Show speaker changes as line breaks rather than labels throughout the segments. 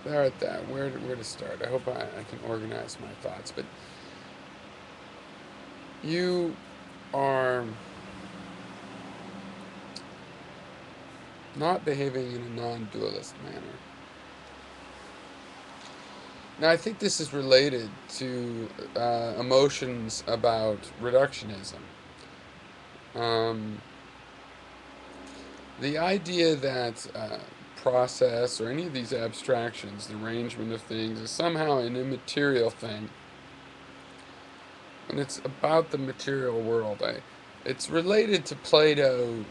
there at that. Where to start? I hope I can organize my thoughts. But you are not behaving in a non-dualist manner. Now, I think this is related to emotions about reductionism. Um, the idea that process or any of these abstractions, the arrangement of things, is somehow an immaterial thing, and it's about the material world. It's related to Plato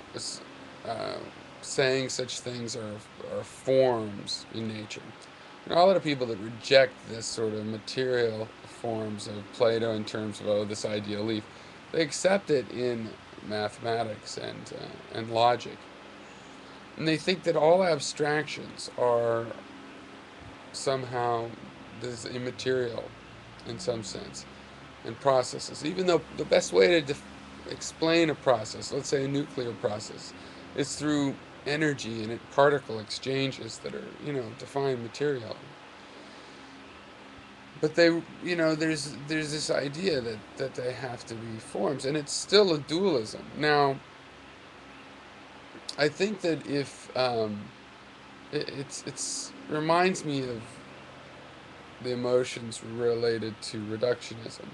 uh, saying such things are forms in nature. There are a lot of people that reject this sort of material forms of Plato in terms of, oh, this ideal leaf. They accept it in mathematics and logic. And they think that all abstractions are somehow this immaterial in some sense and processes. Even though the best way to explain a process, let's say a nuclear process, is through energy and particle exchanges that are, defined material. But there's this idea that they have to be forms, and it's still a dualism. Now, I think that if it's reminds me of the emotions related to reductionism.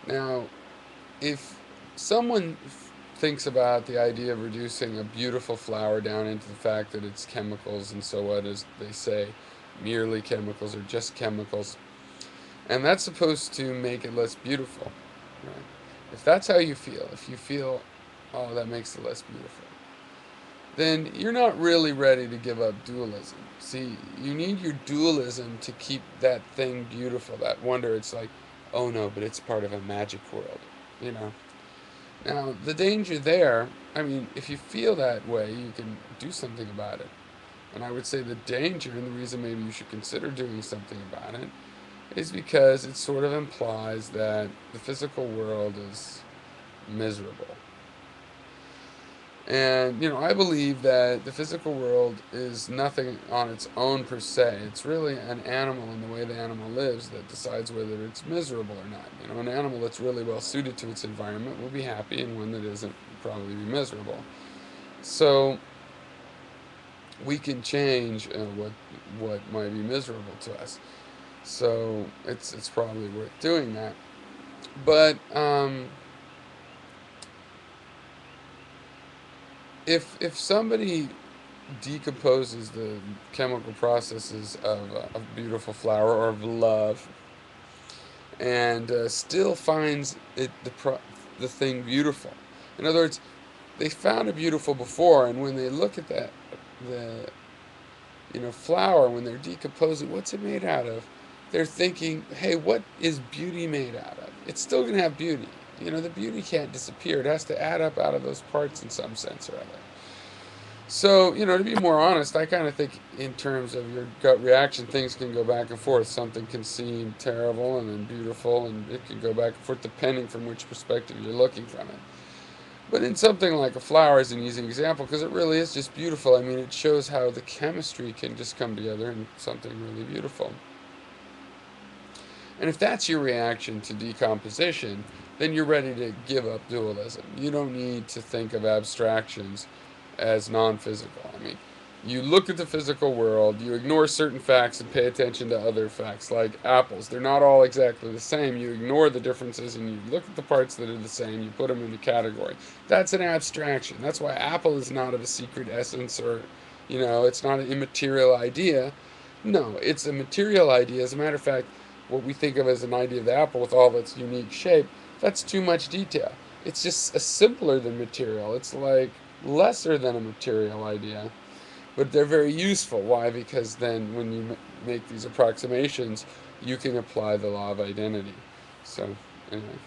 Now, if someone thinks about the idea of reducing a beautiful flower down into the fact that it's chemicals and so what, as they say, merely chemicals or just chemicals, and that's supposed to make it less beautiful, right? If that's how you feel, if you feel, oh, that makes it less beautiful, then you're not really ready to give up dualism. See, you need your dualism to keep that thing beautiful, that wonder. It's like, oh no, but it's part of a magic world, you know? Now, the danger there, I mean, if you feel that way, you can do something about it. And I would say the danger, and the reason maybe you should consider doing something about it, is because it sort of implies that the physical world is miserable. And, I believe that the physical world is nothing on its own per se. It's really an animal and the way the animal lives that decides whether it's miserable or not. An animal that's really well suited to its environment will be happy, and one that isn't will probably be miserable. So we can change what might be miserable to us. So it's probably worth doing that. But if somebody decomposes the chemical processes of a beautiful flower or of love, and still finds the thing beautiful. In other words, they found it beautiful before, and when they look at the flower, when they're decomposing, what's it made out of? They're thinking, hey, what is beauty made out of? It's still going to have beauty. The beauty can't disappear. It has to add up out of those parts in some sense or other. So, to be more honest, I kind of think in terms of your gut reaction, things can go back and forth. Something can seem terrible and then beautiful, and it can go back and forth depending from which perspective you're looking from it. But in something like a flower is an easy example because it really is just beautiful. I mean, it shows how the chemistry can just come together in something really beautiful. And if that's your reaction to decomposition, then you're ready to give up dualism. You don't need to think of abstractions as non physical. I mean, you look at the physical world, you ignore certain facts and pay attention to other facts, like apples. They're not all exactly the same. You ignore the differences and you look at the parts that are the same, you put them in a category. That's an abstraction. That's why apple is not of a secret essence or, it's not an immaterial idea. No, it's a material idea. As a matter of fact, what we think of as an idea of the apple with all of its unique shape, that's too much detail. It's just a simpler than material. It's like lesser than a material idea, but they're very useful. Why? Because then when you make these approximations, you can apply the law of identity. So, anyway.